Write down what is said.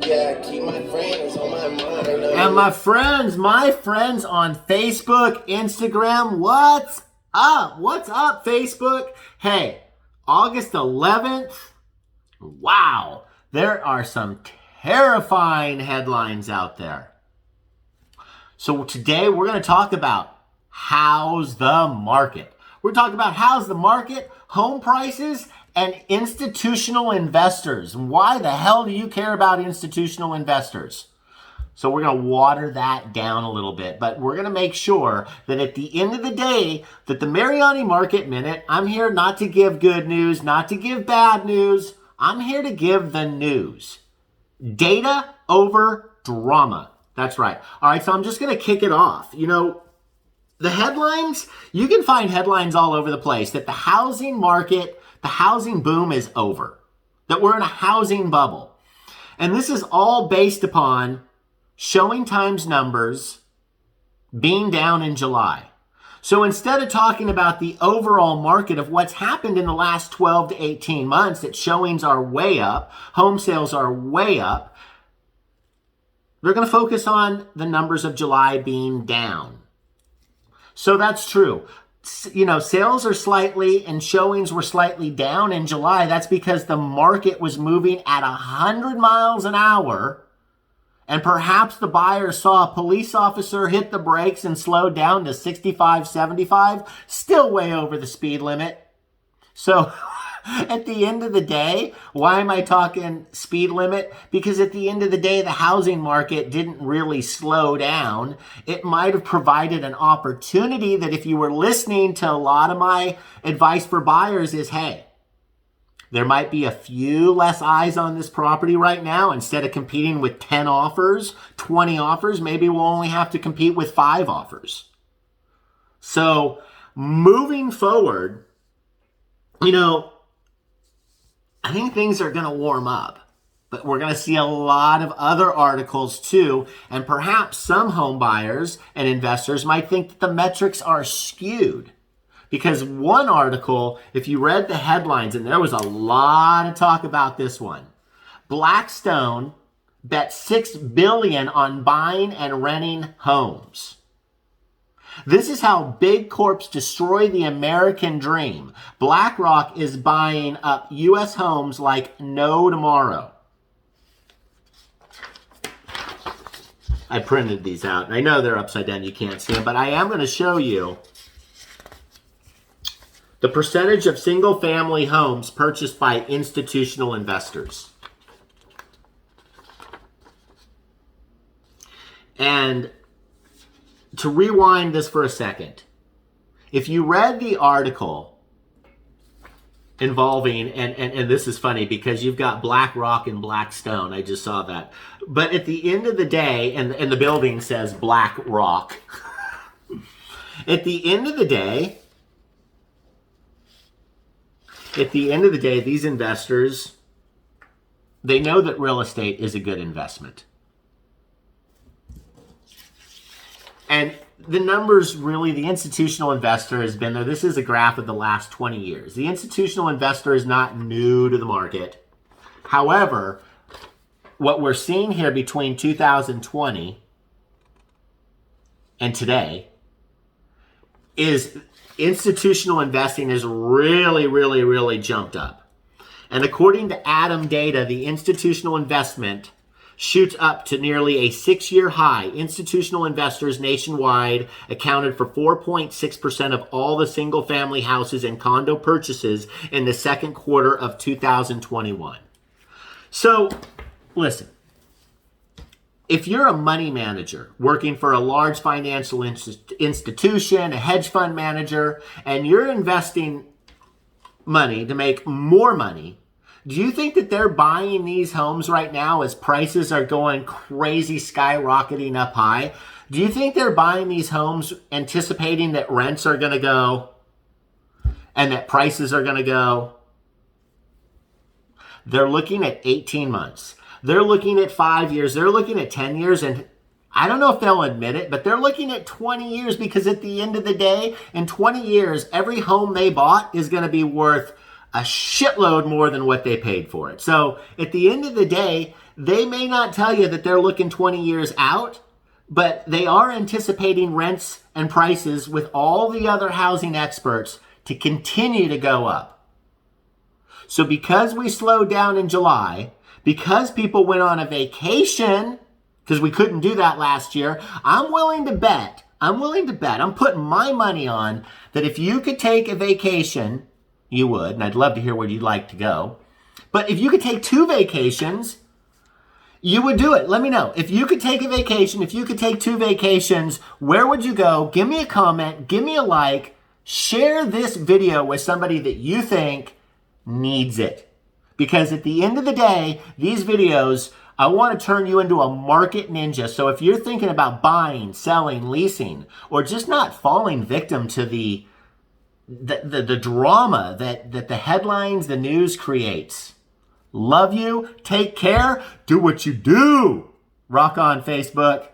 Yeah, keep my friends on my mind. And my friends on Facebook, Instagram, what's up? What's up, Facebook? Hey, August 11th. Wow, there are some terrifying headlines out there. So today we're going to talk about how's the market. We're talking about how's the market, home prices, and institutional investors. Why the hell do you care about institutional investors? So we're going to water that down a little bit, but we're going to make sure that at the end of the day, that the Mariani Market Minute, I'm here not to give good news, not to give bad news. I'm here to give the news. Data over drama. That's right. All right, so I'm just going to kick it off. You know, the headlines, you can find headlines all over the place that the housing market, the housing boom is over, that we're in a housing bubble. And this is all based upon showing times numbers being down in July. So instead of talking about the overall market of what's happened in the last 12 to 18 months, that showings are way up, home sales are way up, they're going to focus on the numbers of July being down. So that's true. You know, sales are slightly and showings were slightly down in July. That's because the market was moving at 100 miles an hour. And perhaps the buyer saw a police officer hit the brakes and slowed down to 65, 75, still way over the speed limit. So at the end of the day, why am I talking speed limit? Because at the end of the day, the housing market didn't really slow down. It might have provided an opportunity that if you were listening to a lot of my advice for buyers is, hey, there might be a few less eyes on this property right now. Instead of competing with 10 offers, 20 offers, maybe we'll only have to compete with 5 offers. So moving forward, you know, I think things are going to warm up, but we're going to see a lot of other articles too. And perhaps some home buyers and investors might think that the metrics are skewed. Because one article, if you read the headlines, and there was a lot of talk about this one, Blackstone bet $6 billion on buying and renting homes. This is how big corps destroy the American dream. BlackRock is buying up U.S. homes like no tomorrow. I printed these out, and I know they're upside down. You can't see them, but I am going to show you the percentage of single-family homes purchased by institutional investors. And to rewind this for a second, if you read the article involving, and this is funny because you've got BlackRock and Blackstone, I just saw that. But at the end of the day, and the building says BlackRock, at the end of the day, these investors, they know that real estate is a good investment. And the numbers really, the institutional investor has been there. This is a graph of the last 20 years. The institutional investor is not new to the market. However, what we're seeing here between 2020 and today is institutional investing has really jumped up. And according to Adam data, the institutional investment shoots up to nearly a 6-year high. Institutional investors nationwide accounted for 4.6% of all the single-family houses and condo purchases in the second quarter of 2021. So, listen. If you're a money manager working for a large financial institution, a hedge fund manager, and you're investing money to make more money, do you think that they're buying these homes right now as prices are going crazy, skyrocketing up high? Do you think they're buying these homes anticipating that rents are going to go and that prices are going to go? They're looking at 18 months. They're looking at 5 years. They're looking at 10 years. And I don't know if they'll admit it, but they're looking at 20 years because at the end of the day, in 20 years, every home they bought is going to be worth a shitload more than what they paid for it. So at the end of the day, they may not tell you that they're looking 20 years out, but they are anticipating rents and prices with all the other housing experts to continue to go up. So because we slowed down in July, because people went on a vacation, because we couldn't do that last year, I'm willing to bet, I'm putting my money on that if you could take a vacation, you would, and I'd love to hear where you'd like to go. But if you could take 2 vacations, you would do it. Let me know. If you could take a vacation, if you could take 2 vacations, where would you go? Give me a comment, give me a like, share this video with somebody that you think needs it. Because at the end of the day, these videos, I want to turn you into a market ninja. So if you're thinking about buying, selling, leasing, or just not falling victim to the drama that the headlines, the news creates. Love you. Take care. Do what you do. Rock on, Facebook.